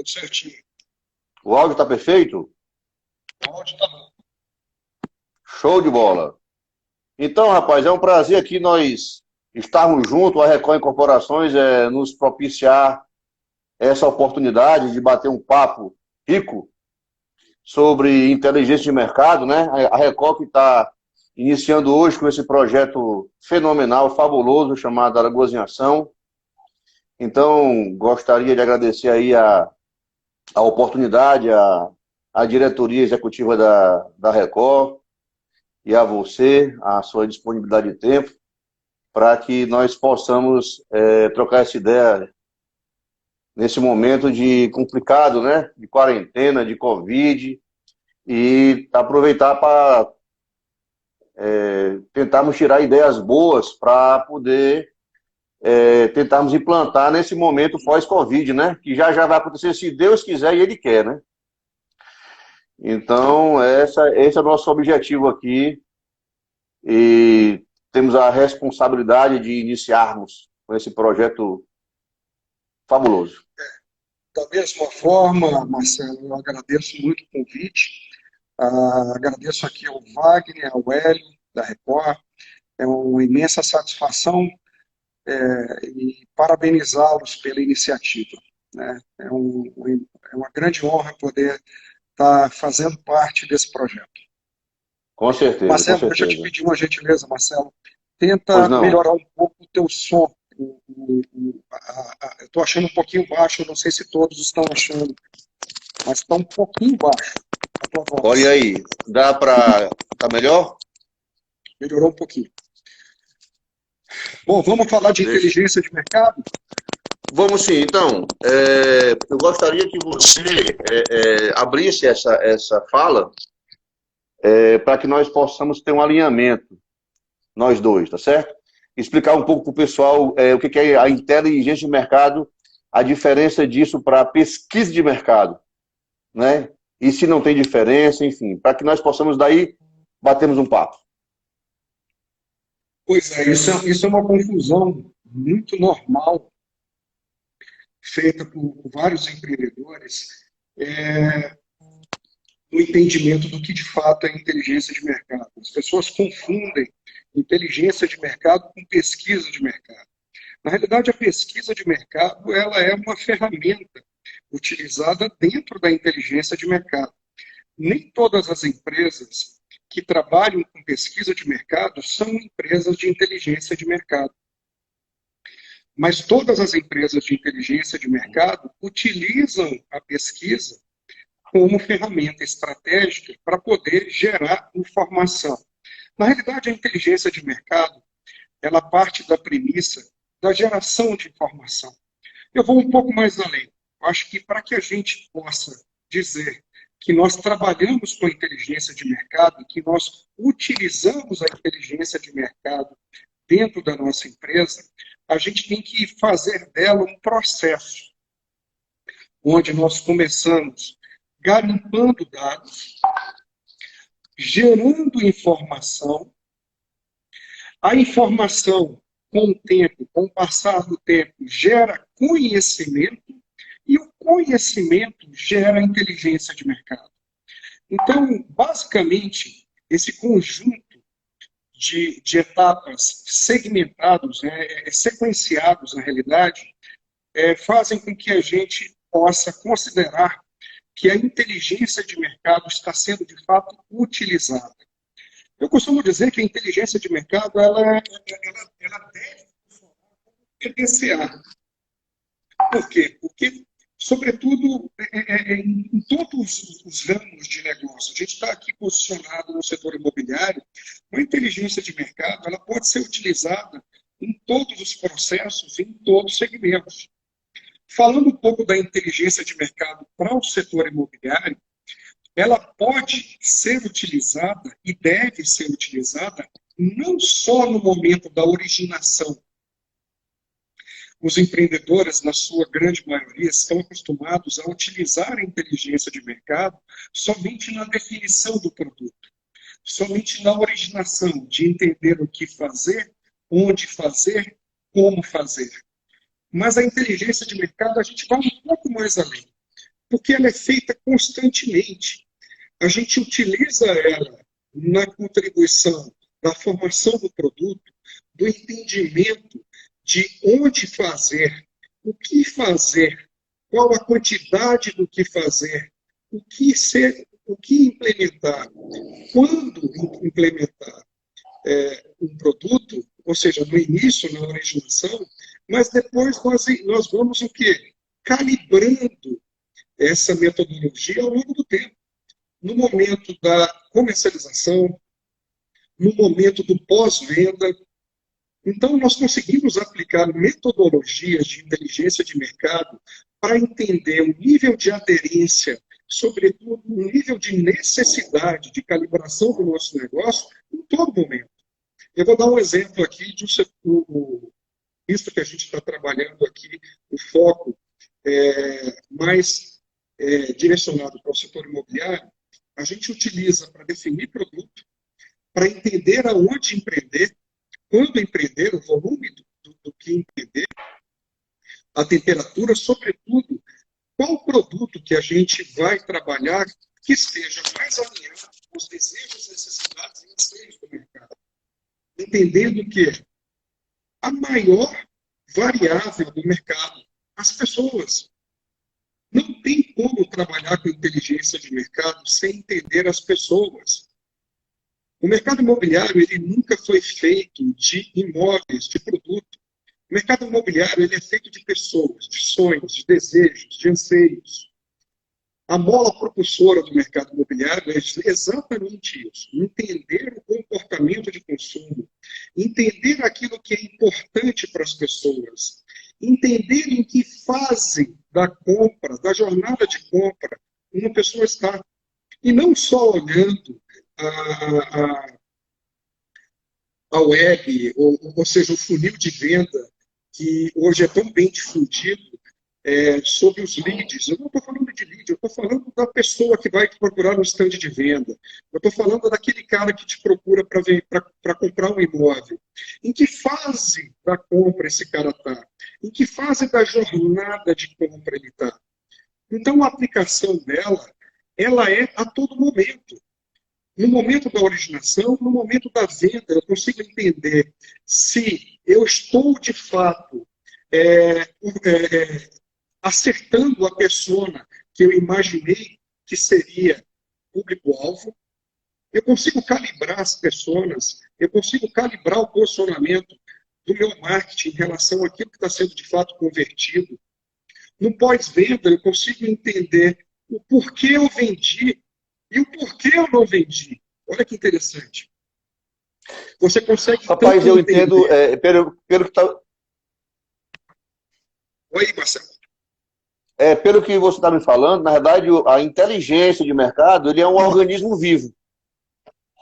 tudo certinho. O áudio está perfeito? O áudio está bom. Show de bola. Então, rapaz, é um prazer aqui nós estarmos juntos, a Record Incorporações nos propiciar essa oportunidade de bater um papo rico sobre inteligência de mercado, né? A Record que está iniciando hoje com esse projeto fenomenal, fabuloso, chamado Alagoas em Ação. Então, gostaria de agradecer aí a oportunidade, a diretoria executiva da Record e a você, a sua disponibilidade de tempo, para que nós possamos trocar essa ideia nesse momento de complicado, né? De quarentena, de Covid, e aproveitar para tentarmos tirar ideias boas para poder tentarmos implantar nesse momento pós-Covid, né? Que já vai acontecer se Deus quiser e Ele quer, né? Então, esse é o nosso objetivo aqui e temos a responsabilidade de iniciarmos com esse projeto fabuloso. Da mesma forma, Marcelo, eu agradeço muito o convite. Agradeço aqui ao Wagner, ao Hélio, da Record. É uma imensa satisfação e parabenizá-los pela iniciativa, né? É uma grande honra poder estar fazendo parte desse projeto. Com certeza, Marcelo, com deixa eu te certeza. pedir uma gentileza, Marcelo. Pois Tenta não. melhorar um pouco o teu som. Eu estou achando um pouquinho baixo, eu não sei se todos estão achando, mas está um pouquinho baixo a tua voz. Olha aí, dá para... Tá melhor? Melhorou um pouquinho. Bom, vamos falar de inteligência de mercado? Vamos sim. Então, eu gostaria que você abrisse essa fala para que nós possamos ter um alinhamento, nós dois, tá certo? Explicar um pouco para o pessoal o que é a inteligência de mercado, a diferença disso para a pesquisa de mercado, né? E se não tem diferença, enfim, para que nós possamos daí batermos um papo. Pois é, isso é uma confusão muito normal, feita por vários empreendedores, no entendimento do que de fato é inteligência de mercado. As pessoas confundem inteligência de mercado com pesquisa de mercado. Na realidade, a pesquisa de mercado ela é uma ferramenta utilizada dentro da inteligência de mercado. Nem todas as empresas que trabalham com pesquisa de mercado são empresas de inteligência de mercado. Mas todas as empresas de inteligência de mercado utilizam a pesquisa como ferramenta estratégica para poder gerar informação. Na realidade, a inteligência de mercado, ela parte da premissa da geração de informação. Eu vou um pouco mais além. Eu acho que para que a gente possa dizer que nós trabalhamos com a inteligência de mercado, que nós utilizamos a inteligência de mercado dentro da nossa empresa, a gente tem que fazer dela um processo, onde nós começamos garimpando dados, gerando informação. A informação, com o tempo, com o passar do tempo, gera conhecimento, e o conhecimento gera inteligência de mercado. Então, basicamente, esse conjunto de etapas segmentados, sequenciados, na realidade, fazem com que a gente possa considerar que a inteligência de mercado está sendo, de fato, utilizada. Eu costumo dizer que a inteligência de mercado ela deve funcionar como PDCA. Por quê? Porque, sobretudo, em todos os ramos de negócio, a gente está aqui posicionado no setor imobiliário, a inteligência de mercado ela pode ser utilizada em todos os processos, em todos os segmentos. Falando um pouco da inteligência de mercado para o setor imobiliário, ela pode ser utilizada e deve ser utilizada não só no momento da originação. Os empreendedores, na sua grande maioria, estão acostumados a utilizar a inteligência de mercado somente na definição do produto, somente na originação, de entender o que fazer, onde fazer, como fazer. Mas a inteligência de mercado, a gente vai um pouco mais além. porque ela é feita constantemente. A gente utiliza ela na contribuição da formação do produto, do entendimento de onde fazer, qual a quantidade do que fazer, o que implementar, quando implementar um produto, ou seja, no início, na originação, mas depois nós vamos o quê? Calibrando essa metodologia ao longo do tempo. No momento da comercialização, no momento do pós-venda. Então, nós conseguimos aplicar metodologias de inteligência de mercado para entender o nível de aderência, sobretudo o nível de necessidade de calibração do nosso negócio em todo momento. Eu vou dar um exemplo aqui de um setor, visto que a gente está trabalhando aqui, o foco mais direcionado para o setor imobiliário, a gente utiliza para definir produto, para entender aonde empreender, quando empreender, o volume do que empreender, a temperatura, sobretudo, qual produto que a gente vai trabalhar que esteja mais alinhado com os desejos, necessidades e anseios do mercado. Entendendo que a maior variável do mercado, as pessoas. Não tem como trabalhar com inteligência de mercado sem entender as pessoas. O mercado imobiliário ele nunca foi feito de imóveis, de produto. O mercado imobiliário ele é feito de pessoas, de sonhos, de desejos, de anseios. A mola propulsora do mercado imobiliário é exatamente isso. Entender o comportamento de consumo, entender aquilo que é importante para as pessoas, entender em que fase da compra, da jornada de compra, uma pessoa está. E não só olhando a web, ou seja, o funil de venda, que hoje é tão bem difundido, sobre os leads. Eu não estou falando de lead, eu estou falando da pessoa que vai te procurar no stand de venda. Eu estou falando daquele cara que te procura para comprar um imóvel. Em que fase da compra esse cara está? Em que fase da jornada de compra ele está? Então, a aplicação dela, ela é a todo momento. No momento da originação, no momento da venda, eu consigo entender se eu estou, de fato, acertando a persona que eu imaginei que seria público-alvo. Eu consigo calibrar as personas, eu consigo calibrar o posicionamento do meu marketing em relação àquilo que está sendo, de fato, convertido. No pós-venda, eu consigo entender o porquê eu vendi e o porquê eu não vendi. Olha que interessante. Você consegue... Rapaz, eu entendo, pelo que está... Oi, Marcelo. Pelo que você está me falando, na verdade, a inteligência de mercado, ele é um organismo vivo.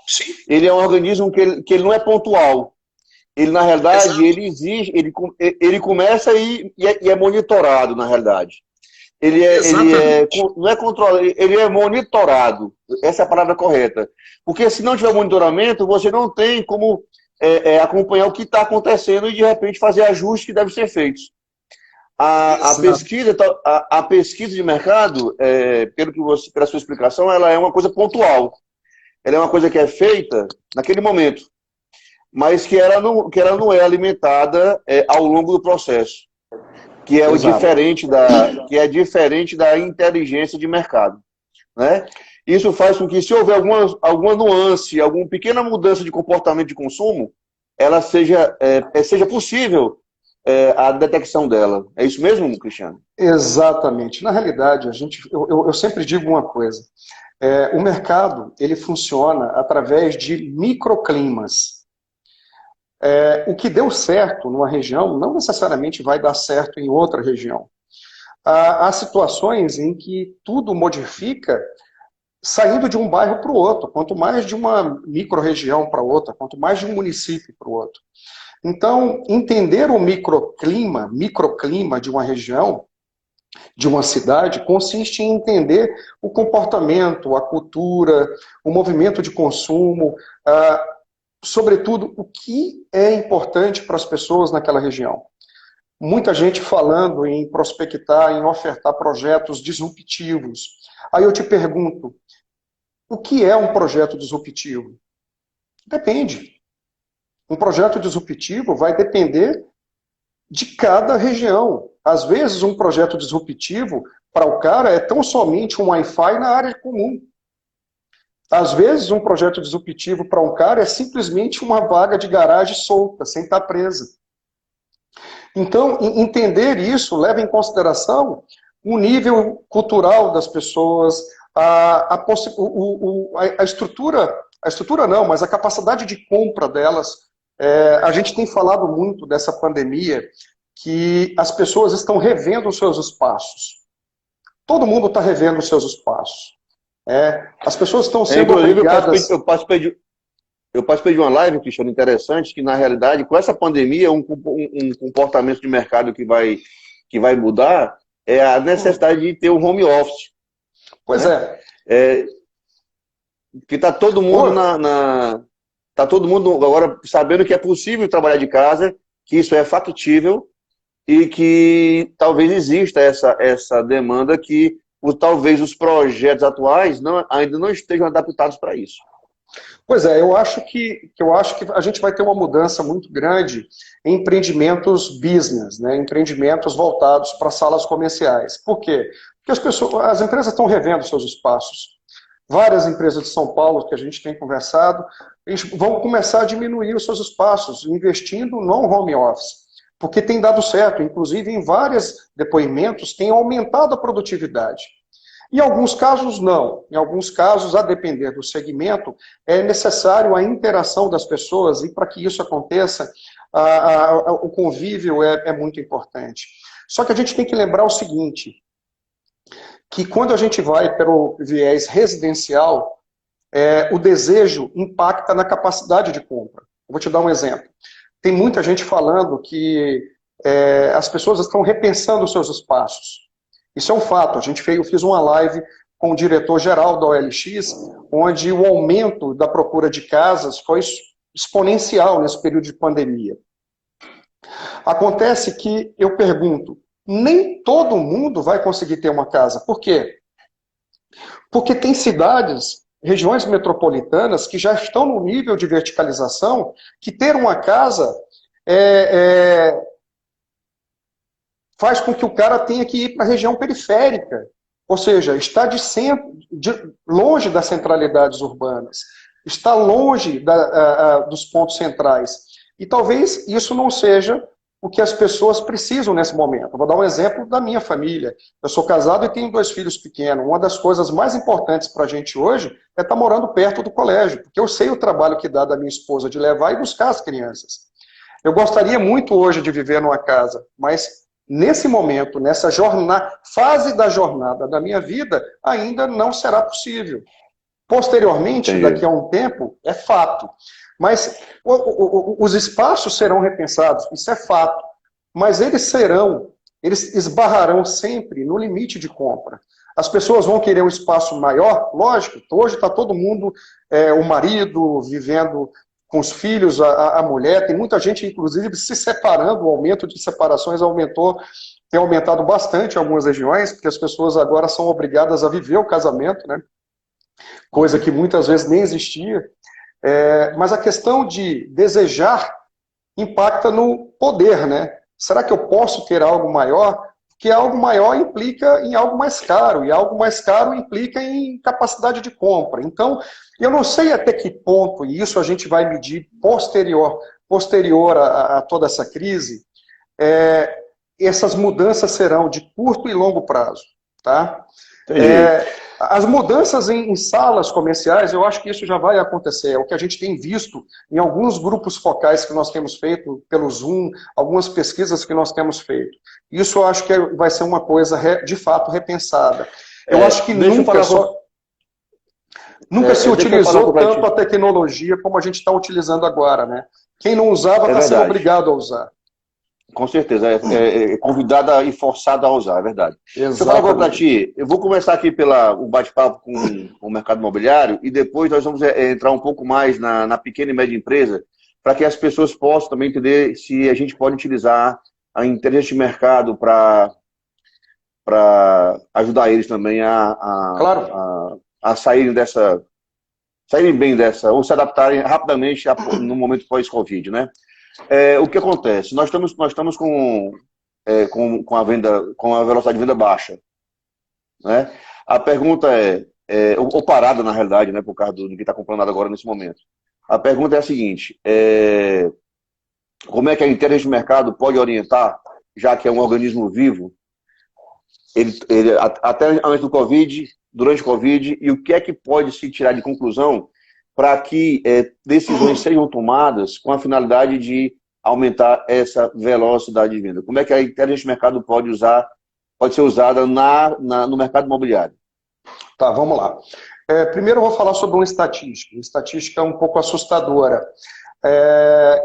Sim. Ele é um organismo que ele não é pontual. Ele, na realidade, exato, ele exige, ele começa e é monitorado, na realidade. Não é controlado, ele é monitorado. Essa é a palavra correta. Porque se não tiver monitoramento, você não tem como acompanhar o que está acontecendo e, de repente, fazer ajustes que devem ser feitos. A pesquisa de mercado, pela sua explicação, ela é uma coisa pontual. Ela é uma coisa que é feita naquele momento, mas que ela não é alimentada ao longo do processo, que é diferente da inteligência de mercado, né? Isso faz com que, se houver alguma nuance, alguma pequena mudança de comportamento de consumo, ela seja possível a detecção dela. É isso mesmo, Cristiano? Exatamente. Na realidade, eu sempre digo uma coisa. O mercado ele funciona através de microclimas. O que deu certo numa região não necessariamente vai dar certo em outra região. Há situações em que tudo modifica saindo de um bairro para o outro, quanto mais de uma micro-região para outra, quanto mais de um município para o outro. Então, entender o microclima de uma região, de uma cidade, consiste em entender o comportamento, a cultura, o movimento de consumo, sobretudo, o que é importante para as pessoas naquela região. muita gente falando em prospectar, em ofertar projetos disruptivos. Aí eu te pergunto, o que é um projeto disruptivo? Depende. Um projeto disruptivo vai depender de cada região. Às vezes, um projeto disruptivo, para o cara, é tão somente um Wi-Fi na área comum. Às vezes, um projeto disruptivo para um cara é simplesmente uma vaga de garagem solta, sem estar presa. Então, entender isso leva em consideração o nível cultural das pessoas, a estrutura não, mas a capacidade de compra delas. A gente tem falado muito dessa pandemia, que as pessoas estão revendo os seus espaços. Todo mundo está revendo os seus espaços. As pessoas estão sendo obrigadas... Eu participei de uma live, Cristiano, interessante, que na realidade, com essa pandemia, um comportamento de mercado que vai mudar é a necessidade de ter um home office. Pois né? Que está todo mundo tá todo mundo agora sabendo que é possível trabalhar de casa, que isso é factível e que talvez exista essa demanda que talvez os projetos atuais ainda não estejam adaptados para isso. Pois é, eu acho que a gente vai ter uma mudança muito grande em empreendimentos business, né? Empreendimentos voltados para salas comerciais. Por quê? Porque as empresas estão revendo seus espaços. Várias empresas de São Paulo que a gente tem conversado, eles vão começar a diminuir os seus espaços, investindo no home office, porque tem dado certo. Inclusive, em vários depoimentos, tem aumentado a produtividade. Em alguns casos, não. Em alguns casos, a depender do segmento, é necessário a interação das pessoas, e para que isso aconteça, o convívio é muito importante. Só que a gente tem que lembrar o seguinte, que quando a gente vai pelo viés residencial, o desejo impacta na capacidade de compra. Eu vou te dar um exemplo. Tem muita gente falando que as pessoas estão repensando os seus espaços. Isso é um fato. Eu fiz uma live com o diretor-geral da OLX, onde o aumento da procura de casas foi exponencial nesse período de pandemia. Acontece que, eu pergunto, nem todo mundo vai conseguir ter uma casa. Por quê? Porque tem cidades, regiões metropolitanas, que já estão no nível de verticalização, que ter uma casa faz com que o cara tenha que ir para a região periférica, ou seja, está longe das centralidades urbanas, está longe dos pontos centrais. E talvez isso não seja o que as pessoas precisam nesse momento. Eu vou dar um exemplo da minha família. Eu sou casado e tenho 2 filhos pequenos. Uma das coisas mais importantes para a gente hoje é estar morando perto do colégio, porque eu sei o trabalho que dá da minha esposa de levar e buscar as crianças. Eu gostaria muito hoje de viver numa casa, mas nesse momento, nessa fase da jornada da minha vida, ainda não será possível. Posteriormente, Entendi. Daqui a um tempo, é fato. Mas os espaços serão repensados, isso é fato. Mas eles esbarrarão sempre no limite de compra. As pessoas vão querer um espaço maior, lógico. Hoje está todo mundo, o marido vivendo com os filhos, a mulher, tem muita gente, inclusive, se separando, o aumento de separações tem aumentado bastante em algumas regiões, porque as pessoas agora são obrigadas a viver o casamento, né? Coisa que muitas vezes nem existia. Mas a questão de desejar impacta no poder, né? Será que eu posso ter algo maior? Porque algo maior implica em algo mais caro, e algo mais caro implica em capacidade de compra. Então, eu não sei até que ponto, e isso a gente vai medir posterior a toda essa crise, essas mudanças serão de curto e longo prazo. Tá? As mudanças em salas comerciais, eu acho que isso já vai acontecer. É o que a gente tem visto em alguns grupos focais que nós temos feito pelo Zoom, algumas pesquisas que nós temos feito. Isso eu acho que vai ser uma coisa, de fato, repensada. Eu acho que nunca se utilizou tanto a tecnologia como a gente está utilizando agora, né? Quem não usava está sendo obrigado a usar. Com certeza, é convidada e forçada a usar, é verdade. Exatamente. Deixa eu falar agora para ti, eu vou começar aqui o bate-papo com o mercado imobiliário e depois nós vamos entrar um pouco mais na pequena e média empresa para que as pessoas possam também entender se a gente pode utilizar a inteligência de mercado para ajudar eles também Claro. a saírem bem dessa, ou se adaptarem rapidamente no momento pós-Covid, né? O que acontece? Nós estamos com a velocidade de venda baixa, né? A pergunta ou parada, na realidade, né, por causa do que está comprando agora nesse momento. A pergunta é a seguinte: como é que a inteligência de mercado pode orientar, já que é um organismo vivo, até antes do Covid, durante o Covid, e o que é que pode se tirar de conclusão para que decisões sejam tomadas com a finalidade de aumentar essa velocidade de venda? Como é que a inteligência de mercado pode ser usada no mercado imobiliário? Tá, vamos lá. Primeiro eu vou falar sobre uma estatística. Uma estatística um pouco assustadora.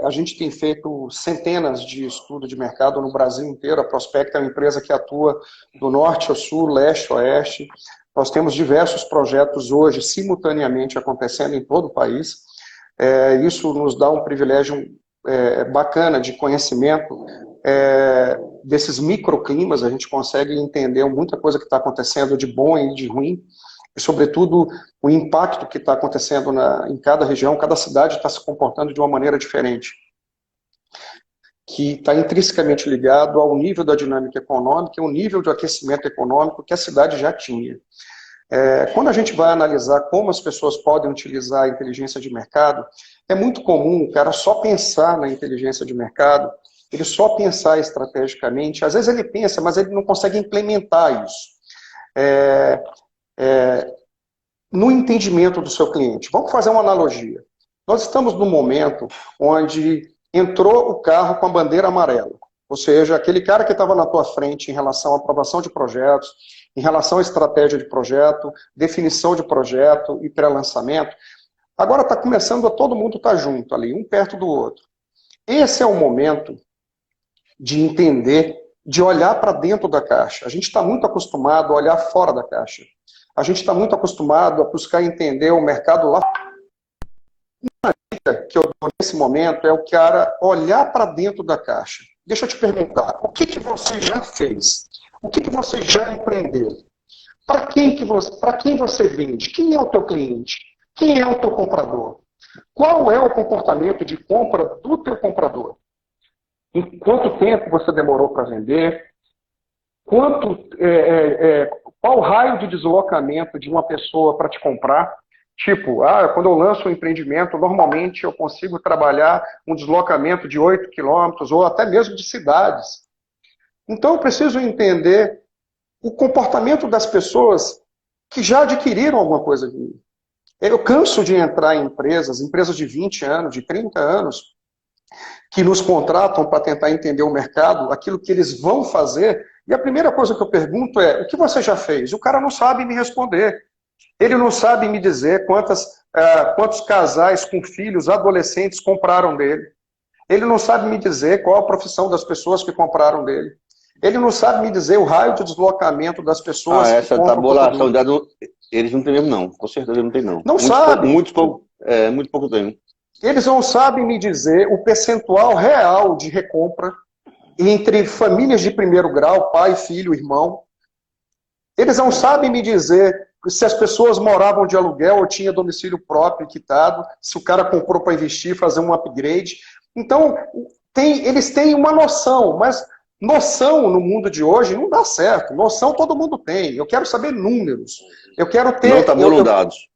A gente tem feito centenas de estudos de mercado no Brasil inteiro. A Prospect é uma empresa que atua do norte ao sul, leste ao oeste. Nós temos diversos projetos hoje simultaneamente acontecendo em todo o país. Isso nos dá um privilégio bacana de conhecimento desses microclimas. A gente consegue entender muita coisa que está acontecendo de bom e de ruim. E, sobretudo, o impacto que está acontecendo em cada região, cada cidade está se comportando de uma maneira diferente, que está intrinsecamente ligado ao nível da dinâmica econômica e ao nível de aquecimento econômico que a cidade já tinha. Quando a gente vai analisar como as pessoas podem utilizar a inteligência de mercado, é muito comum o cara só pensar na inteligência de mercado, ele só pensar estrategicamente. Às vezes ele pensa, mas ele não consegue implementar isso no entendimento do seu cliente. Vamos fazer uma analogia. Nós estamos num momento onde entrou o carro com a bandeira amarela, ou seja, aquele cara que estava na tua frente em relação à aprovação de projetos, em relação à estratégia de projeto, definição de projeto e pré-lançamento, agora está começando a todo mundo estar junto ali, um perto do outro. Esse é o momento de entender, de olhar para dentro da caixa. A gente está muito acostumado a olhar fora da caixa. A gente está muito acostumado a buscar entender o mercado lá. A dica que eu dou nesse momento é o cara olhar para dentro da caixa. Deixa eu te perguntar, o que você já fez? O que você já empreendeu? Para quem você vende? Quem é o teu cliente? Quem é o teu comprador? Qual é o comportamento de compra do teu comprador? Em quanto tempo você demorou para vender? Qual o raio de deslocamento de uma pessoa para te comprar? Tipo, quando eu lanço um empreendimento, normalmente eu consigo trabalhar um deslocamento de 8 quilômetros ou até mesmo de cidades. Então eu preciso entender o comportamento das pessoas que já adquiriram alguma coisa de mim. Eu canso de entrar em empresas de 20 anos, de 30 anos, que nos contratam para tentar entender o mercado, aquilo que eles vão fazer, e a primeira coisa que eu pergunto é, o que você já fez? O cara não sabe me responder. Ele não sabe me dizer quantos casais com filhos adolescentes compraram dele. Ele não sabe me dizer qual a profissão das pessoas que compraram dele. Ele não sabe me dizer o raio de deslocamento das pessoas que essa tabulação de dados, eles não têm mesmo, não. Com certeza não tem, não. Não sabe. Muito pouco tem. Eles não sabem me dizer o percentual real de recompra entre famílias de primeiro grau, pai, filho, irmão. Eles não sabem me dizer se as pessoas moravam de aluguel ou tinha domicílio próprio quitado, se o cara comprou para investir, fazer um upgrade. Então, eles têm uma noção, mas noção no mundo de hoje não dá certo. Noção todo mundo tem. Eu quero saber números. Eu quero ter... Não tabulam dados.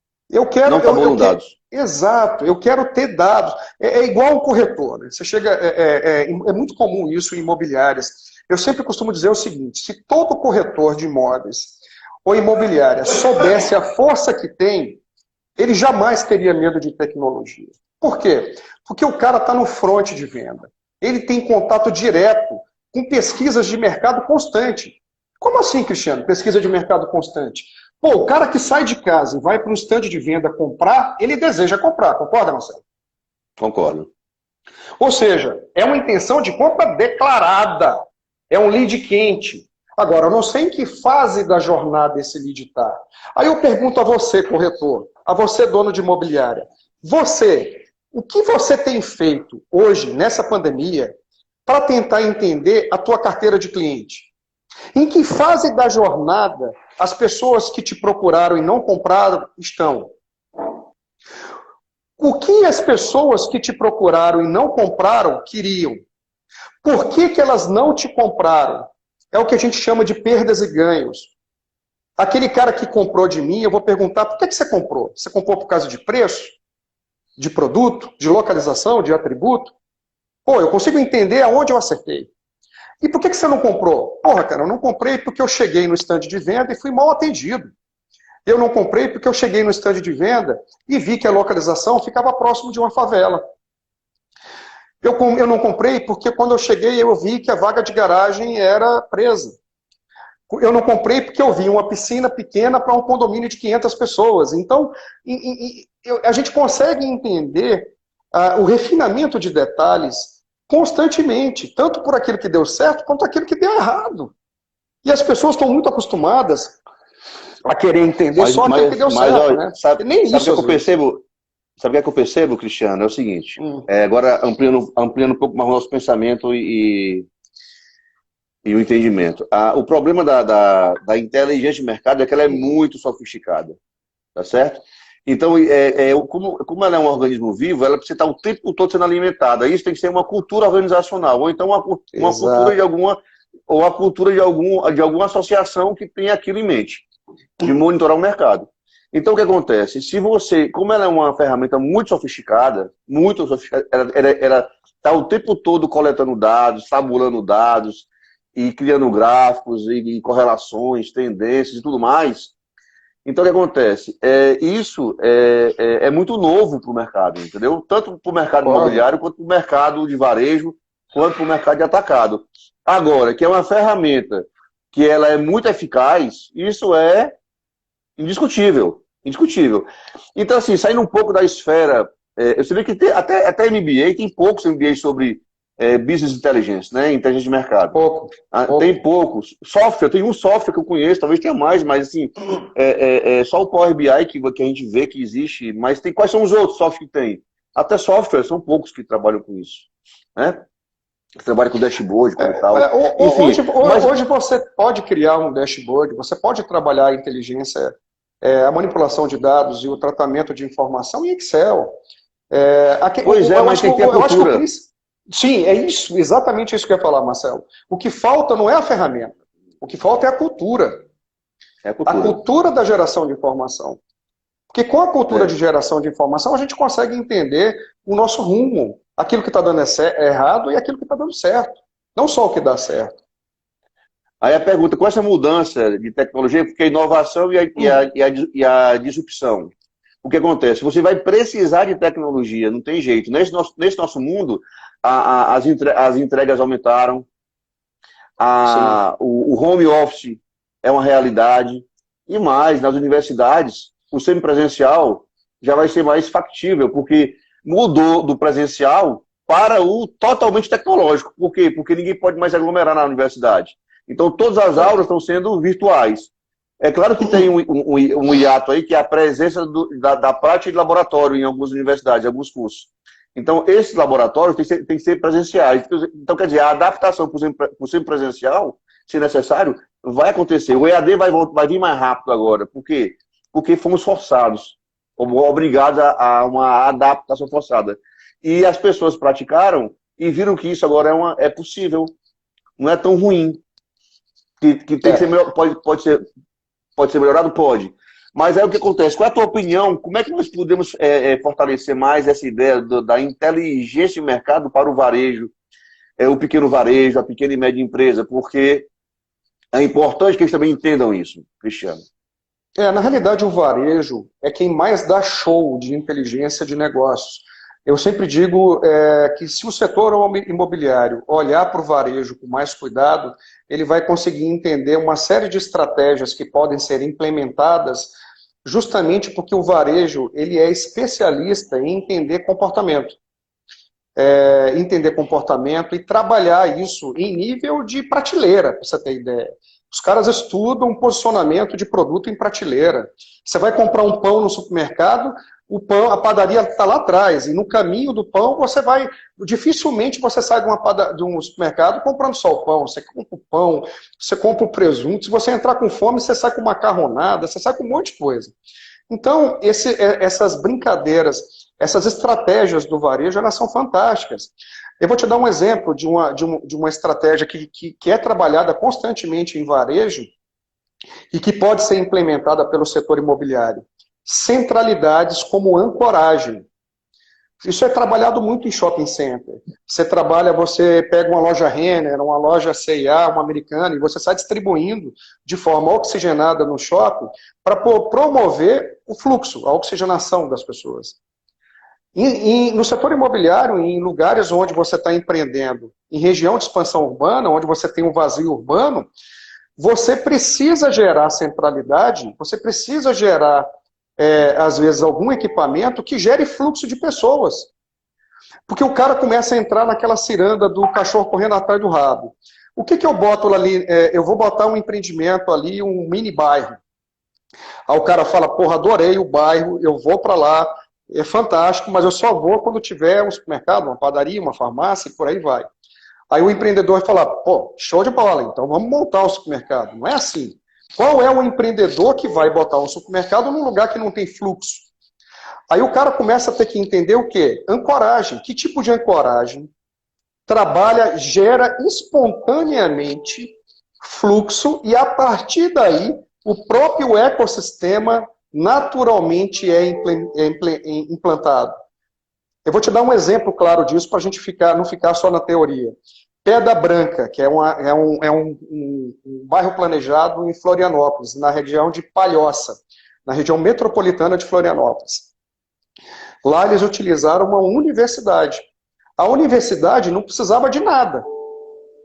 Dados. Exato, eu quero ter dados. É igual um corretor. Né? Você chega, é muito comum isso em imobiliárias. Eu sempre costumo dizer o seguinte: se todo corretor de imóveis ou imobiliária soubesse a força que tem, ele jamais teria medo de tecnologia. Por quê? Porque o cara está no front de venda. Ele tem contato direto com pesquisas de mercado constante. Como assim, Cristiano? Pesquisa de mercado constante? Pô, o cara que sai de casa e vai para um estande de venda comprar, ele deseja comprar. Concorda, Marcelo? Concordo. Ou seja, é uma intenção de compra declarada. É um lead quente. Agora, eu não sei em que fase da jornada esse lead está. Aí eu pergunto a você, corretor, a você, dono de imobiliária, o que você tem feito hoje, nessa pandemia, para tentar entender a tua carteira de cliente. Em que fase da jornada as pessoas que te procuraram e não compraram estão? O que as pessoas que te procuraram e não compraram queriam? Por que elas não te compraram? É o que a gente chama de perdas e ganhos. Aquele cara que comprou de mim, eu vou perguntar, por que você comprou? Você comprou por causa de preço? De produto? De localização? De atributo? Pô, eu consigo entender aonde eu acertei. E por que você não comprou? Porra, cara, eu não comprei porque eu cheguei no stand de venda e fui mal atendido. Eu não comprei porque eu cheguei no stand de venda e vi que a localização ficava próximo de uma favela. Eu não comprei porque quando eu cheguei eu vi que a vaga de garagem era presa. Eu não comprei porque eu vi uma piscina pequena para um condomínio de 500 pessoas. Então, a gente consegue entender o refinamento de detalhes constantemente, tanto por aquilo que deu certo, quanto aquilo que deu errado. E as pessoas estão muito acostumadas a querer entender só aquilo que deu certo. Olha, né? Sabe Nem isso, o que eu percebo? Sabe o que eu percebo, Cristiano? É o seguinte, agora ampliando um pouco mais o nosso pensamento e o entendimento. O problema da inteligência de mercado é que ela é muito sofisticada, tá certo? Então, como ela é um organismo vivo, ela precisa estar o tempo todo sendo alimentada. Isso tem que ser uma cultura organizacional, ou então uma cultura de alguma, ou a cultura de alguma associação que tenha aquilo em mente, de monitorar o mercado. Então, o que acontece? Se você, como ela é uma ferramenta muito sofisticada, ela está o tempo todo coletando dados, tabulando dados, e criando gráficos, e correlações, tendências e tudo mais. Então, o que acontece? Isso é muito novo para o mercado, entendeu? Tanto para o mercado imobiliário, quanto para o mercado de varejo, quanto para o mercado de atacado. Agora, que é uma ferramenta que ela é muito eficaz, isso é indiscutível. Indiscutível. Então, assim, saindo um pouco da esfera... você vê que até MBA, tem poucos MBA sobre Business Intelligence, né? Inteligência de mercado. Pouco. Tem poucos. Software, tem um software que eu conheço, talvez tenha mais, mas assim, só o Power BI que a gente vê que existe, mas quais são os outros softwares que tem? Até software, são poucos que trabalham com isso, né? Que trabalham com dashboard e tal. Enfim, hoje você pode criar um dashboard, você pode trabalhar a inteligência, a manipulação de dados e o tratamento de informação em Excel. Mas tem que ter a cultura. Sim, é isso, exatamente isso que eu ia falar, Marcelo. O que falta não é a ferramenta, o que falta é a cultura. A cultura da geração de informação. Porque com a cultura de geração de informação, a gente consegue entender o nosso rumo, aquilo que está dando errado e aquilo que está dando certo. Não só o que dá certo. Aí a pergunta, com essa mudança de tecnologia, porque a inovação e a disrupção, o que acontece? Você vai precisar de tecnologia, não tem jeito. Nesse nosso mundo, as entregas aumentaram, o home office é uma realidade, e mais, nas universidades, o semipresencial já vai ser mais factível, porque mudou do presencial para o totalmente tecnológico. Por quê? Porque ninguém pode mais aglomerar na universidade. Então, todas as aulas estão sendo virtuais. É claro que tem um hiato aí, que é a presença da prática de laboratório em algumas universidades, em alguns cursos. Então, esses laboratórios têm que ser presenciais. Então, quer dizer, a adaptação para o semipresencial, se necessário, vai acontecer. O EAD vai vir mais rápido agora. Por quê? Porque fomos forçados, obrigados a uma adaptação forçada. E as pessoas praticaram e viram que isso agora é possível. Não é tão ruim. Que tem que ser melhor, pode ser melhorado? Pode. Mas aí o que acontece? Qual é a tua opinião? Como é que nós podemos fortalecer mais essa ideia da inteligência de mercado para o varejo, o pequeno varejo, a pequena e média empresa? Porque é importante que eles também entendam isso, Cristiano. Na realidade, o varejo é quem mais dá show de inteligência de negócios. Eu sempre digo que se o setor imobiliário olhar para o varejo com mais cuidado, ele vai conseguir entender uma série de estratégias que podem ser implementadas justamente porque o varejo ele é especialista em entender comportamento. Entender comportamento e trabalhar isso em nível de prateleira, para você ter ideia. Os caras estudam posicionamento de produto em prateleira. Você vai comprar um pão no supermercado, o pão, a padaria está lá atrás, e no caminho do pão dificilmente você sai de um supermercado comprando só o pão, você compra o presunto, se você entrar com fome, você sai com macarronada, você sai com um monte de coisa. Então, essas brincadeiras, essas estratégias do varejo, elas são fantásticas. Eu vou te dar um exemplo de uma estratégia que é trabalhada constantemente em varejo e que pode ser implementada pelo setor imobiliário. Centralidades como ancoragem. Isso é trabalhado muito em shopping center. Você pega uma loja Renner, uma loja C&A, uma Americana, e você sai distribuindo de forma oxigenada no shopping para promover o fluxo, a oxigenação das pessoas. No setor imobiliário, em lugares onde você está empreendendo, em região de expansão urbana, onde você tem um vazio urbano, você precisa gerar centralidade, você precisa gerar, às vezes, algum equipamento que gere fluxo de pessoas. Porque o cara começa a entrar naquela ciranda do cachorro correndo atrás do rabo. O que eu boto ali? Eu vou botar um empreendimento ali, um mini bairro. Aí o cara fala, porra, adorei o bairro, eu vou para lá, é fantástico, mas eu só vou quando tiver um supermercado, uma padaria, uma farmácia, e por aí vai. Aí o empreendedor vai falar, pô, show de bola, então vamos montar o supermercado. Não é assim. Qual é o empreendedor que vai botar um supermercado num lugar que não tem fluxo? Aí o cara começa a ter que entender o quê? Ancoragem. Que tipo de ancoragem gera espontaneamente fluxo e a partir daí o próprio ecossistema naturalmente é implantado. Eu vou te dar um exemplo claro disso para a gente não ficar só na teoria. Pedra Branca, que é um bairro planejado em Florianópolis, na região de Palhoça, na região metropolitana de Florianópolis. Lá eles utilizaram uma universidade. A universidade não precisava de nada.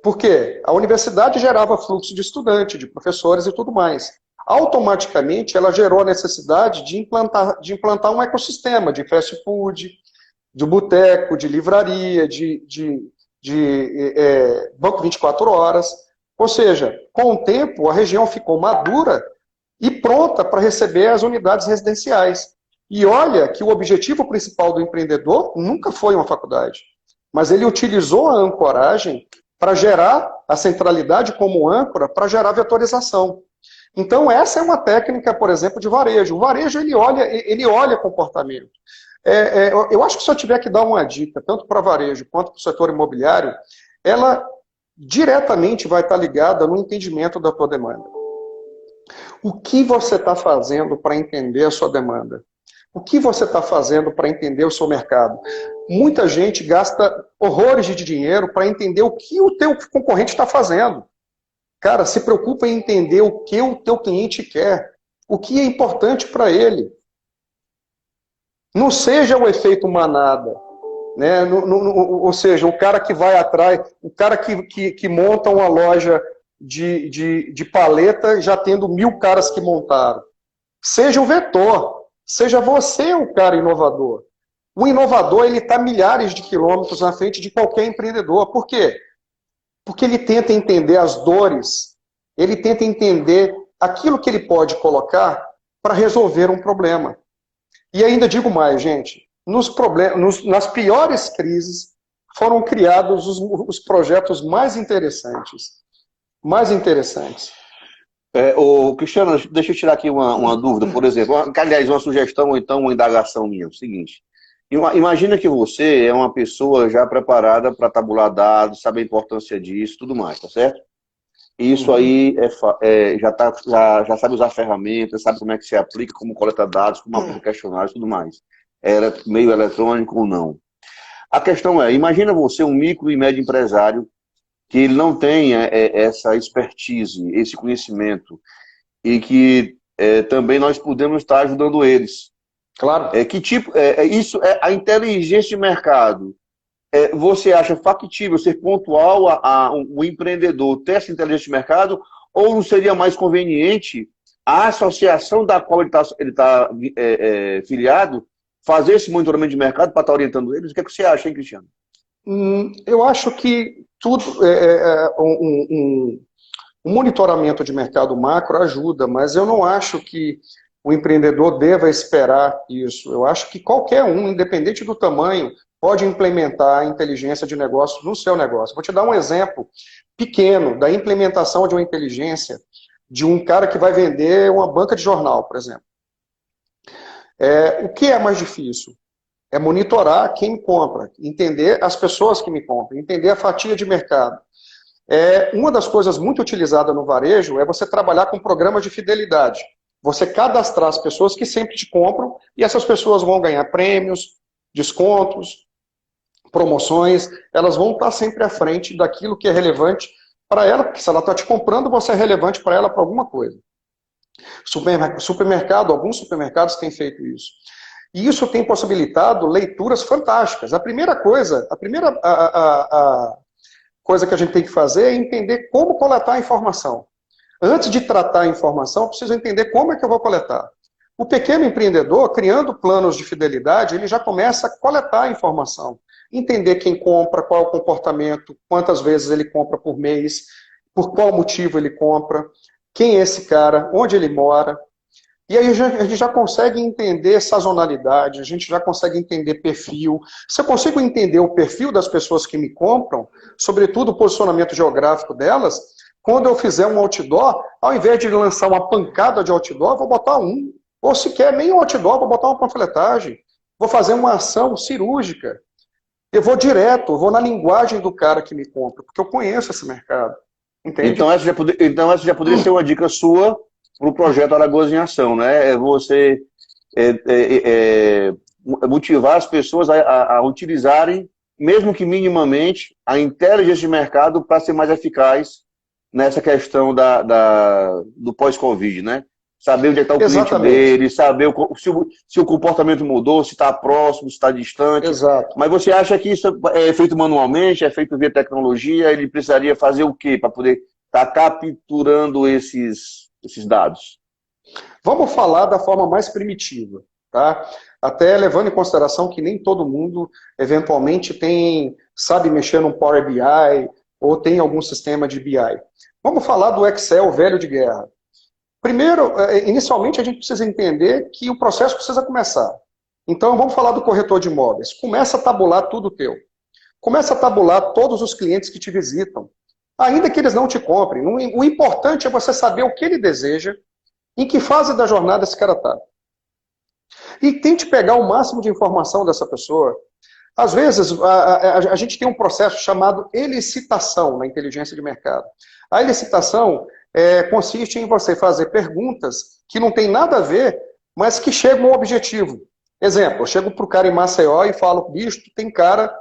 Por quê? A universidade gerava fluxo de estudante, de professores e tudo mais. Automaticamente, ela gerou a necessidade de implantar um ecossistema de fast food, de boteco, de livraria, de banco 24 horas. Ou seja, com o tempo, a região ficou madura e pronta para receber as unidades residenciais. E olha que o objetivo principal do empreendedor nunca foi uma faculdade, mas ele utilizou a ancoragem para gerar a centralidade como âncora, para gerar vetorização. Então, essa é uma técnica, por exemplo, de varejo. O varejo, ele olha comportamento. Eu acho que se eu tiver que dar uma dica, tanto para varejo quanto para o setor imobiliário, ela diretamente vai estar ligada no entendimento da tua demanda. O que você está fazendo para entender a sua demanda? O que você está fazendo para entender o seu mercado? Muita gente gasta horrores de dinheiro para entender o que o teu concorrente está fazendo. Cara, se preocupa em entender o que o teu cliente quer, o que é importante para ele. Não seja o efeito manada, né? Ou seja, o cara que vai atrás, o cara que monta uma loja de paleta já tendo 1000 caras que montaram. Seja o vetor, seja você o cara inovador. O inovador, ele está milhares de quilômetros na frente de qualquer empreendedor. Por quê? Porque ele tenta entender as dores, ele tenta entender aquilo que ele pode colocar para resolver um problema. E ainda digo mais, gente, nas piores crises foram criados os projetos mais interessantes. Mais interessantes. Cristiano, deixa eu tirar aqui uma dúvida, por exemplo, aliás, uma sugestão ou então uma indagação minha, é o seguinte. Imagina que você é uma pessoa já preparada para tabular dados, sabe a importância disso, tudo mais, tá certo? Isso aí já sabe usar ferramentas, sabe como é que se aplica, como coleta dados, como aplica questionários, tudo mais. Meio eletrônico ou não. A questão imagina você um micro e médio empresário que ele não tenha essa expertise, esse conhecimento, e que também nós podemos estar ajudando eles. Claro. Que tipo, isso é a inteligência de mercado. Você acha factível ser pontual o empreendedor ter essa inteligência de mercado, ou não seria mais conveniente a associação da qual ele está filiado fazer esse monitoramento de mercado para estar orientando eles? O que é que você acha, hein, Cristiano? Eu acho que tudo um monitoramento de mercado macro ajuda, mas eu não acho que o empreendedor deva esperar isso. Eu acho que qualquer um, independente do tamanho, pode implementar a inteligência de negócio no seu negócio. Vou te dar um exemplo pequeno da implementação de uma inteligência de um cara que vai vender uma banca de jornal, por exemplo. O que é mais difícil? É monitorar quem me compra, entender as pessoas que me compram, entender a fatia de mercado. Uma das coisas muito utilizadas no varejo é você trabalhar com programas de fidelidade. Você cadastrar as pessoas que sempre te compram e essas pessoas vão ganhar prêmios, descontos, promoções, elas vão estar sempre à frente daquilo que é relevante para ela, porque se ela está te comprando, você é relevante para ela para alguma coisa. Supermercado, alguns supermercados têm feito isso. E isso tem possibilitado leituras fantásticas. A primeira coisa que a gente tem que fazer é entender como coletar a informação. Antes de tratar a informação, eu preciso entender como é que eu vou coletar. O pequeno empreendedor, criando planos de fidelidade, ele já começa a coletar a informação. Entender quem compra, qual é o comportamento, quantas vezes ele compra por mês, por qual motivo ele compra, quem é esse cara, onde ele mora. E aí a gente já consegue entender sazonalidade, a gente já consegue entender perfil. Se eu consigo entender o perfil das pessoas que me compram, sobretudo o posicionamento geográfico delas, quando eu fizer um outdoor, ao invés de lançar uma pancada de outdoor, eu vou botar um. Ou sequer nem um outdoor, vou botar uma panfletagem. Vou fazer uma ação cirúrgica. Eu vou direto, eu vou na linguagem do cara que me compra, porque eu conheço esse mercado. Entende? Então essa já poderia ser uma dica sua para o projeto Alagoas em Ação, né? Você motivar as pessoas a utilizarem, mesmo que minimamente, a inteligência de mercado para ser mais eficaz nessa questão do pós-Covid, né? Saber onde está o cliente dele, saber se o comportamento mudou, se está próximo, se está distante. Exato. Mas você acha que isso é feito manualmente, é feito via tecnologia? Ele precisaria fazer o quê para poder estar capturando esses dados? Vamos falar da forma mais primitiva, tá? Até levando em consideração que nem todo mundo, eventualmente, sabe mexer no Power BI ou tem algum sistema de BI. Vamos falar do Excel velho de guerra. Primeiro, inicialmente, a gente precisa entender que o processo precisa começar. Então, vamos falar do corretor de imóveis. Começa a tabular tudo teu. Começa a tabular todos os clientes que te visitam. Ainda que eles não te comprem. O importante é você saber o que ele deseja, em que fase da jornada esse cara está. E tente pegar o máximo de informação dessa pessoa. Às vezes, a gente tem um processo chamado elicitação na inteligência de mercado. A elicitação consiste em você fazer perguntas que não tem nada a ver, mas que chegam ao objetivo. Exemplo, eu chego para o cara em Maceió e falo, bicho, tu tem cara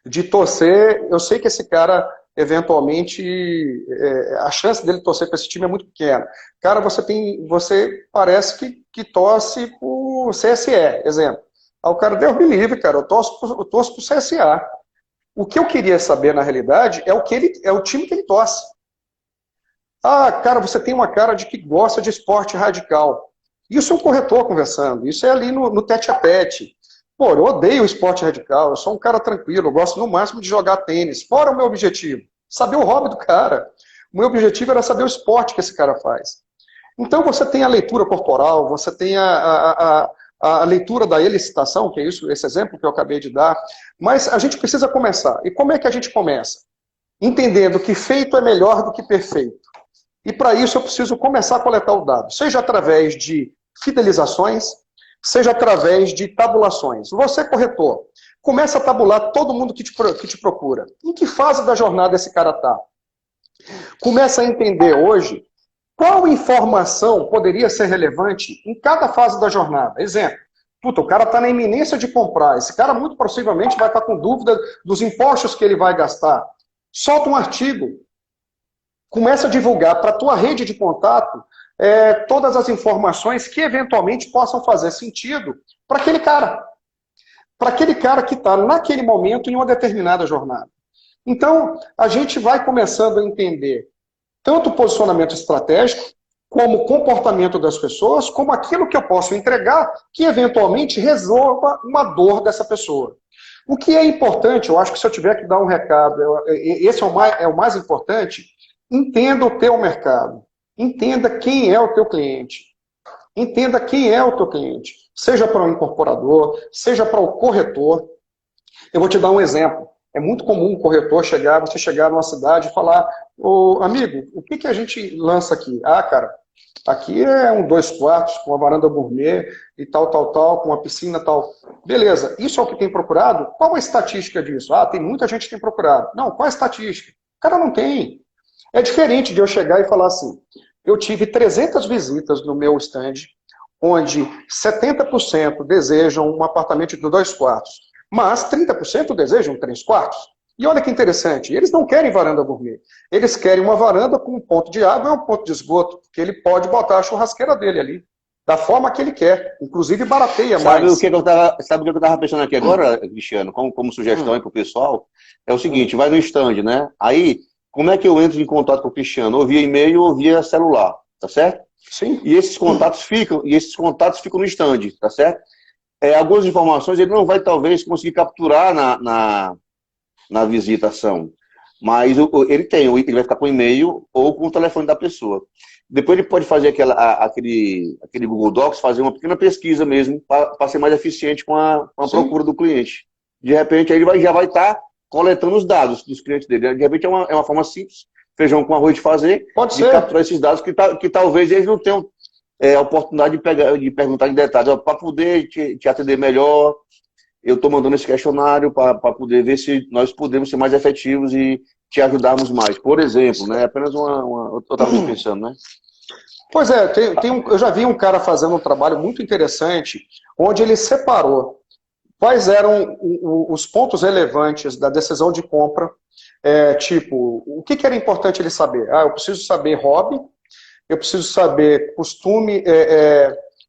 de torcer, eu sei que esse cara, eventualmente, a chance dele torcer para esse time é muito pequena. Cara, você parece que torce para o CSE, exemplo. Aí o cara, Deus me livre, cara, eu torço para o CSA. O que eu queria saber, na realidade, é o time que ele torce. Ah, cara, você tem uma cara de que gosta de esporte radical. Isso é um corretor conversando, isso é ali no tete-a-tete. Pô, eu odeio o esporte radical, eu sou um cara tranquilo, eu gosto no máximo de jogar tênis. Qual era o meu objetivo? Saber o hobby do cara. O meu objetivo era saber o esporte que esse cara faz. Então você tem a leitura corporal, você tem a leitura da elicitação, que é esse exemplo que eu acabei de dar, mas a gente precisa começar. E como é que a gente começa? Entendendo que feito é melhor do que perfeito. E para isso eu preciso começar a coletar o dado, seja através de fidelizações, seja através de tabulações. Você, corretor, começa a tabular todo mundo que te procura. Em que fase da jornada esse cara está? Começa a entender hoje qual informação poderia ser relevante em cada fase da jornada. Exemplo, o cara está na iminência de comprar. Esse cara muito possivelmente vai estar com dúvida dos impostos que ele vai gastar. Solta um artigo. Começa a divulgar para a tua rede de contato todas as informações que eventualmente possam fazer sentido para aquele cara. Para aquele cara que está naquele momento em uma determinada jornada. Então, a gente vai começando a entender tanto o posicionamento estratégico, como o comportamento das pessoas, como aquilo que eu posso entregar que eventualmente resolva uma dor dessa pessoa. O que é importante, eu acho que se eu tiver que dar um recado, esse é o mais importante, entenda o teu mercado. Entenda quem é o teu cliente. Entenda quem é o teu cliente, seja para o incorporador, seja para o corretor. Eu vou te dar um exemplo. É muito comum um corretor chegar, você chegar numa cidade e falar, ô amigo, o que a gente lança aqui? Ah, cara, aqui é um 2 quartos, com uma varanda gourmet e tal, com uma piscina tal. Beleza, isso é o que tem procurado? Qual a estatística disso? Ah, tem muita gente que tem procurado. Não, qual a estatística? O cara não tem. É diferente de eu chegar e falar assim, eu tive 300 visitas no meu stand, onde 70% desejam um apartamento de 2 quartos, mas 30% desejam 3 quartos. E olha que interessante, eles não querem varanda gourmet. Eles querem uma varanda com um ponto de água e um ponto de esgoto, que ele pode botar a churrasqueira dele ali, da forma que ele quer. Inclusive barateia mais. Sabe o que eu estava pensando aqui agora, Cristiano, como sugestão aí para o pessoal? É o seguinte, vai no stand, né? Aí, como é que eu entro em contato com o Cristiano? Ou via e-mail ou via celular, tá certo? Sim. E esses contatos ficam no stand, tá certo? Algumas informações ele não vai, talvez, conseguir capturar na visitação. Mas ele vai ficar com o e-mail ou com o telefone da pessoa. Depois ele pode fazer aquele Google Docs, fazer uma pequena pesquisa mesmo, para ser mais eficiente com a procura do cliente. De repente, aí ele já vai estar coletando os dados dos clientes dele. De repente, é uma forma simples, feijão com arroz de fazer, Pode de ser. capturar esses dados que talvez eles não tenham a oportunidade de perguntar em detalhes. Para poder te atender melhor, eu estou mandando esse questionário para poder ver se nós podemos ser mais efetivos e te ajudarmos mais. Por exemplo, né? Apenas eu estava pensando, né? Pois é, eu já vi um cara fazendo um trabalho muito interessante, onde ele separou quais eram os pontos relevantes da decisão de compra, tipo, o que era importante ele saber? Ah, eu preciso saber hobby, eu preciso saber costume,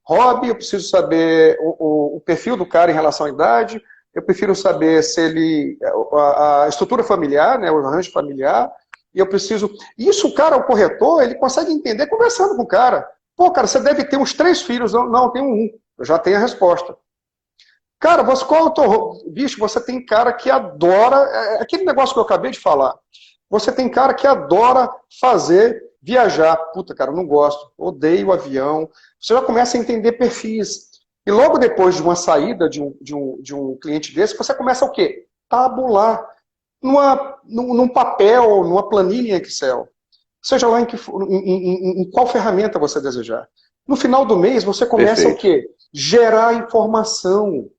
hobby, eu preciso saber o perfil do cara em relação à idade, eu prefiro saber se ele, a estrutura familiar, né, o arranjo familiar, e eu preciso... Isso, cara, o corretor, ele consegue entender conversando com o cara. Pô, cara, você deve ter uns 3 filhos. Não, eu tenho um. Eu já tenho a resposta. Cara, qual é o teu... Bicho, você tem cara que adora... aquele negócio que eu acabei de falar. Você tem cara que adora viajar. Puta, cara, eu não gosto. Odeio avião. Você já começa a entender perfis. E logo depois de uma saída de um cliente desse, você começa o quê? Tabular. Num papel, numa planilha em Excel. Seja lá em qual ferramenta você desejar. No final do mês, você começa Perfeito. o quê? Gerar informação.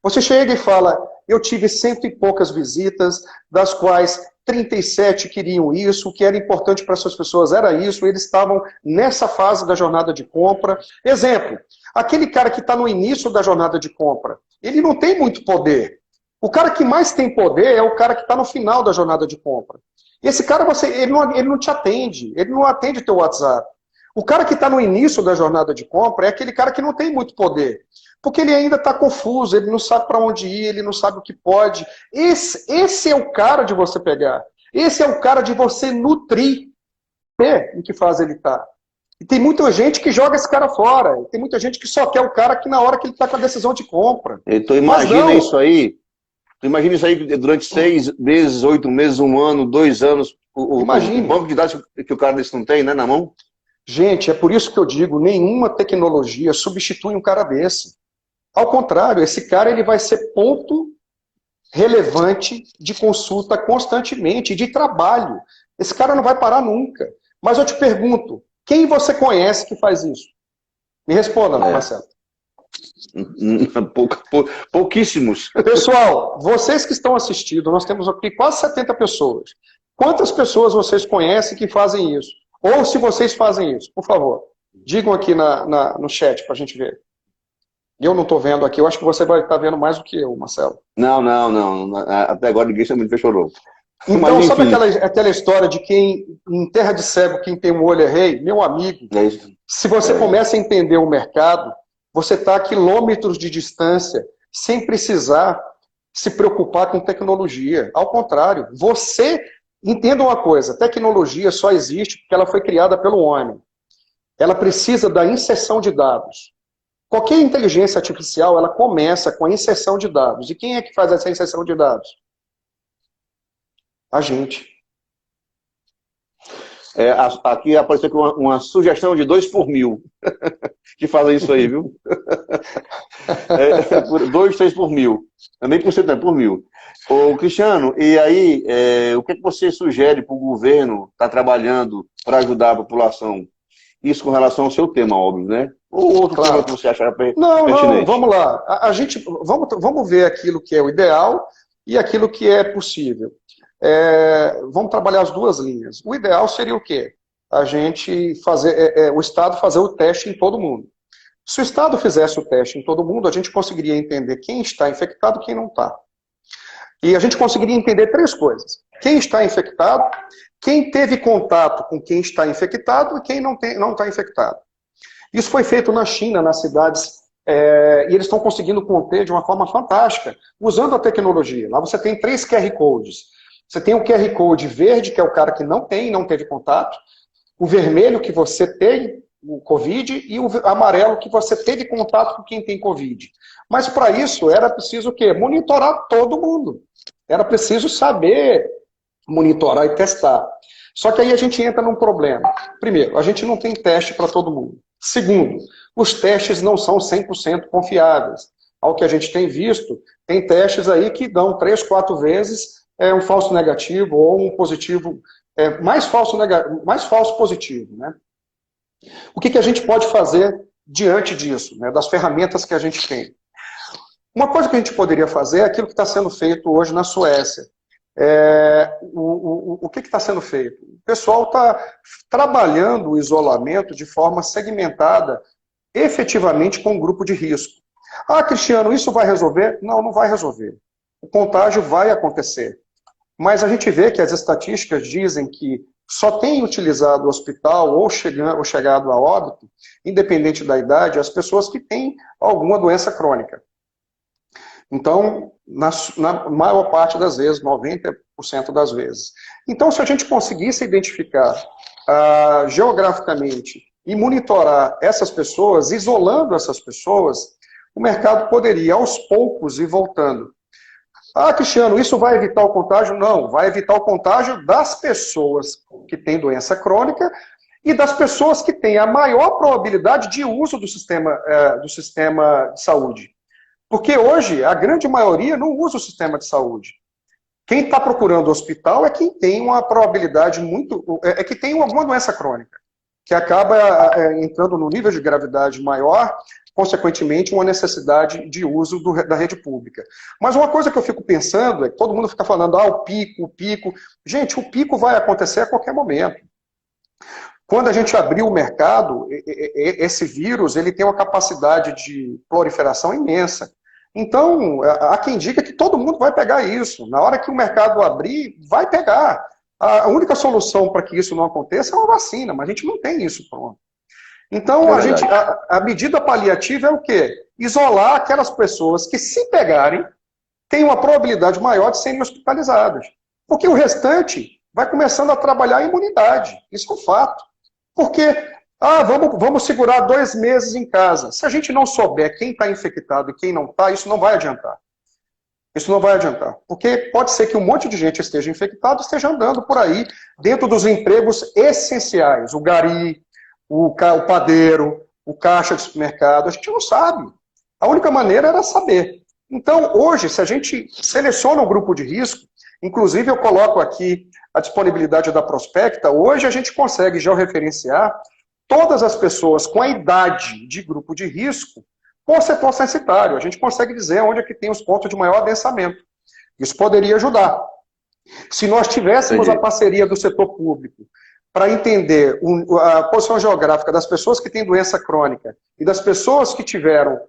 Você chega e fala, eu tive 100 e poucas visitas, das quais 37 queriam isso, o que era importante para essas pessoas era isso, eles estavam nessa fase da jornada de compra. Exemplo, aquele cara que está no início da jornada de compra, ele não tem muito poder. O cara que mais tem poder é o cara que está no final da jornada de compra. E esse cara, ele não te atende, ele não atende o teu WhatsApp. O cara que está no início da jornada de compra é aquele cara que não tem muito poder. Porque ele ainda está confuso, ele não sabe para onde ir, ele não sabe o que pode. Esse é o cara de você pegar. Esse é o cara de você nutrir. Em que fase ele está. E tem muita gente que joga esse cara fora. Tem muita gente que só quer o cara que na hora que ele está com a decisão de compra. Então imagina isso aí. Imagina isso aí durante 6 meses, 8 meses, 1 ano, 2 anos. O banco de dados que o cara desse não tem, né, na mão. Gente, é por isso que eu digo, nenhuma tecnologia substitui um cara desse. Ao contrário, esse cara ele vai ser ponto relevante de consulta constantemente, de trabalho. Esse cara não vai parar nunca. Mas eu te pergunto, quem você conhece que faz isso? Me responda, Marcelo. Pouquíssimos. Pessoal, vocês que estão assistindo, nós temos aqui quase 70 pessoas. Quantas pessoas vocês conhecem que fazem isso? Ou se vocês fazem isso, por favor, digam aqui no chat para a gente ver. Eu não estou vendo aqui, eu acho que você vai estar vendo mais do que eu, Marcelo. Não. Até agora ninguém me fechou. Então, sabe aquela história de quem, em terra de cego, quem tem um olho é rei? Meu amigo, se você começa a entender o mercado, você está a quilômetros de distância, sem precisar se preocupar com tecnologia. Ao contrário, entenda uma coisa, tecnologia só existe porque ela foi criada pelo homem. Ela precisa da inserção de dados. Qualquer inteligência artificial, ela começa com a inserção de dados. E quem é que faz essa inserção de dados? A gente. Aqui apareceu uma sugestão de 2 por 1000. que fazem isso aí, viu? 2, 3 por mil. Não é nem por cento, é por mil. Ô, Cristiano, e aí, o que você sugere para o governo estar trabalhando para ajudar a população? Isso com relação ao seu tema, óbvio, né? Ou outro tema que você achar pertinente? Não, vamos lá. Vamos ver aquilo que é o ideal e aquilo que é possível. Vamos trabalhar as duas linhas. O ideal seria o quê? A gente fazer, o Estado fazer o teste em todo mundo. Se o Estado fizesse o teste em todo mundo, a gente conseguiria entender quem está infectado e quem não está. E a gente conseguiria entender 3 coisas. Quem está infectado, quem teve contato com quem está infectado e quem não está infectado. Isso foi feito na China, nas cidades, e eles estão conseguindo conter de uma forma fantástica, usando a tecnologia. Lá você tem 3 QR Codes. Você tem o QR Code verde, que é o cara que não teve contato, o vermelho, que você tem o Covid, e o amarelo, que você teve contato com quem tem Covid. Mas para isso era preciso o quê? Monitorar todo mundo. Era preciso saber monitorar e testar. Só que aí a gente entra num problema. Primeiro, a gente não tem teste para todo mundo. Segundo, os testes não são 100% confiáveis. Ao que a gente tem visto, tem testes aí que dão 3, 4 vezes um falso negativo ou um positivo, mais falso positivo, né? O que a gente pode fazer diante disso, né, das ferramentas que a gente tem? Uma coisa que a gente poderia fazer é aquilo que está sendo feito hoje na Suécia. O que está sendo feito? O pessoal está trabalhando o isolamento de forma segmentada, efetivamente com um grupo de risco. Ah, Cristiano, isso vai resolver? Não, não vai resolver. O contágio vai acontecer. Mas a gente vê que as estatísticas dizem que só tem utilizado o hospital ou chegado a óbito, independente da idade, as pessoas que têm alguma doença crônica. Então, na maior parte das vezes, 90% das vezes. Então, se a gente conseguisse identificar geograficamente e monitorar essas pessoas, isolando essas pessoas, o mercado poderia, aos poucos, ir voltando. Ah, Cristiano, isso vai evitar o contágio? Não, vai evitar o contágio das pessoas que têm doença crônica e das pessoas que têm a maior probabilidade de uso do sistema de saúde. Porque hoje, a grande maioria não usa o sistema de saúde. Quem está procurando hospital é quem tem uma probabilidade que tem alguma doença crônica, que acaba entrando no nível de gravidade maior, consequentemente, uma necessidade de uso da rede pública. Mas uma coisa que eu fico pensando é que todo mundo fica falando, o pico. Gente, o pico vai acontecer a qualquer momento. Quando a gente abriu o mercado, esse vírus ele tem uma capacidade de proliferação imensa. Então, há quem diga que todo mundo vai pegar isso. Na hora que o mercado abrir, vai pegar. A única solução para que isso não aconteça é uma vacina, mas a gente não tem isso pronto. Então, a medida paliativa é o quê? Isolar aquelas pessoas que, se pegarem, têm uma probabilidade maior de serem hospitalizadas. Porque o restante vai começando a trabalhar a imunidade. Isso é um fato. Porque, vamos segurar 2 meses em casa. Se a gente não souber quem está infectado e quem não está, isso não vai adiantar. Isso não vai adiantar. Porque pode ser que um monte de gente esteja infectado, esteja andando por aí, dentro dos empregos essenciais. O gari, o padeiro, o caixa de supermercado, a gente não sabe. A única maneira era saber. Então, hoje, se a gente seleciona um grupo de risco, inclusive eu coloco aqui a disponibilidade da Prospecta, hoje a gente consegue georreferenciar todas as pessoas com a idade de grupo de risco por setor censitário. A gente consegue dizer onde é que tem os pontos de maior adensamento. Isso poderia ajudar. Se nós tivéssemos a parceria do setor público para entender a posição geográfica das pessoas que têm doença crônica e das pessoas que tiveram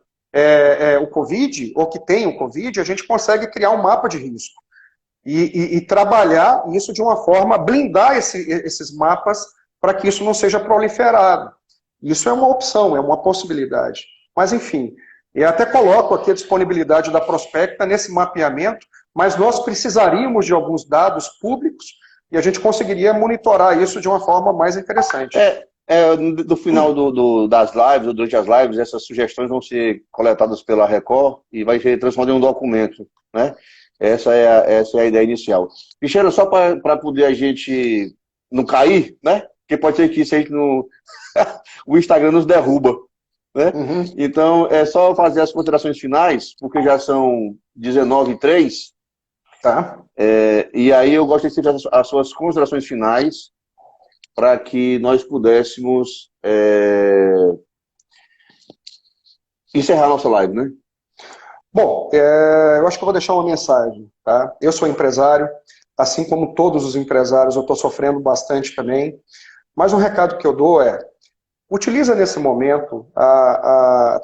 o Covid, ou que têm o Covid, a gente consegue criar um mapa de risco. E trabalhar isso de uma forma, blindar esses mapas para que isso não seja proliferado. Isso é uma opção, é uma possibilidade. Mas, enfim, eu até coloco aqui a disponibilidade da Prospecta nesse mapeamento, mas nós precisaríamos de alguns dados públicos e a gente conseguiria monitorar isso de uma forma mais interessante. No final das lives, ou durante as lives, essas sugestões vão ser coletadas pela Record e vai ser transformado em um documento, né? Essa é a ideia inicial. Cristiano, só para poder a gente não cair, né? Porque pode ser que isso a gente não... o Instagram nos derruba, né? Então, é só fazer as considerações finais, porque já são 19h03. Tá. E aí eu gostaria de ter as suas considerações finais para que nós pudéssemos encerrar nossa live, né? Bom, eu acho que eu vou deixar uma mensagem, tá? Eu sou empresário, assim como todos os empresários, eu estou sofrendo bastante também, mas um recado que eu dou utiliza nesse momento,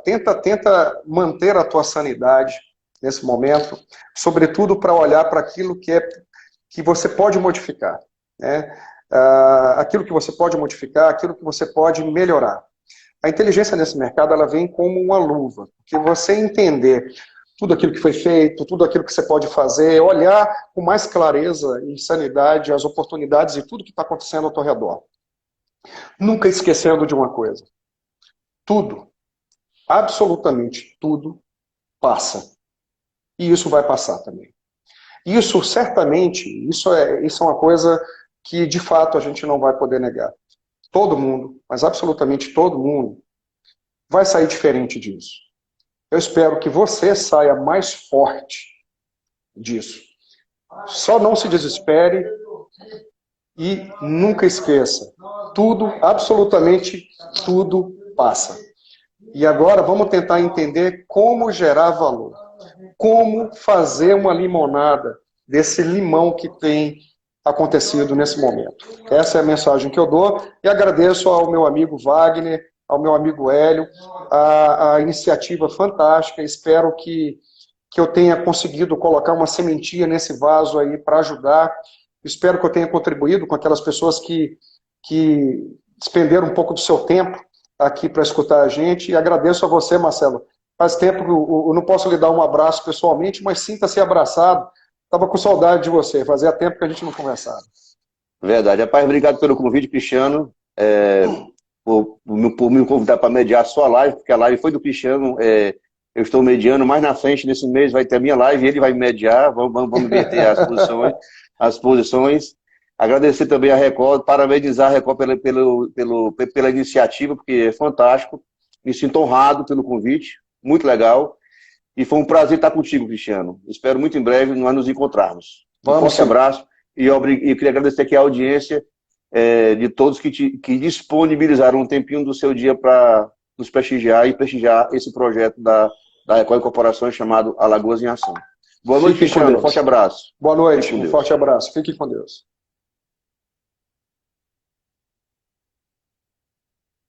tenta manter a tua sanidade nesse momento, sobretudo para olhar para aquilo que você pode modificar, né? Aquilo que você pode modificar, aquilo que você pode melhorar. A inteligência nesse mercado, ela vem como uma luva, porque você entender tudo aquilo que foi feito, tudo aquilo que você pode fazer, olhar com mais clareza e sanidade as oportunidades e tudo que está acontecendo ao teu redor. Nunca esquecendo de uma coisa. Tudo, absolutamente tudo, passa. E isso vai passar também. Isso, certamente, isso é uma coisa que, de fato, a gente não vai poder negar. Todo mundo, mas absolutamente todo mundo, vai sair diferente disso. Eu espero que você saia mais forte disso. Só não se desespere e nunca esqueça. Tudo, absolutamente tudo passa. E agora vamos tentar entender como gerar valor. Como fazer uma limonada desse limão que tem acontecido nesse momento. Essa é a mensagem que eu dou e agradeço ao meu amigo Wagner, ao meu amigo Hélio, a iniciativa fantástica. Espero que eu tenha conseguido colocar uma sementinha nesse vaso aí para ajudar. Espero que eu tenha contribuído com aquelas pessoas que despenderam um pouco do seu tempo aqui para escutar a gente. E agradeço a você, Marcelo. Faz tempo que eu não posso lhe dar um abraço pessoalmente, mas sinta-se abraçado. Estava com saudade de você. Fazia tempo que a gente não conversava. Verdade. Rapaz, obrigado pelo convite, Cristiano. Por me convidar para mediar a sua live, porque a live foi do Cristiano. Eu estou mediando mais na frente nesse mês, vai ter a minha live, ele vai me mediar. Vamos inverter as posições. Agradecer também a Record, parabenizar a Record pela iniciativa, porque é fantástico. Me sinto honrado pelo convite, muito legal. E foi um prazer estar contigo, Cristiano. Espero muito em breve nós nos encontrarmos. Um forte abraço e queria agradecer aqui a audiência de todos que disponibilizaram um tempinho do seu dia para nos prestigiar e prestigiar esse projeto da Record Incorporações chamado Alagoas em Ação. Boa noite, Cristiano. Forte abraço. Boa noite, um forte abraço. Fique com Deus.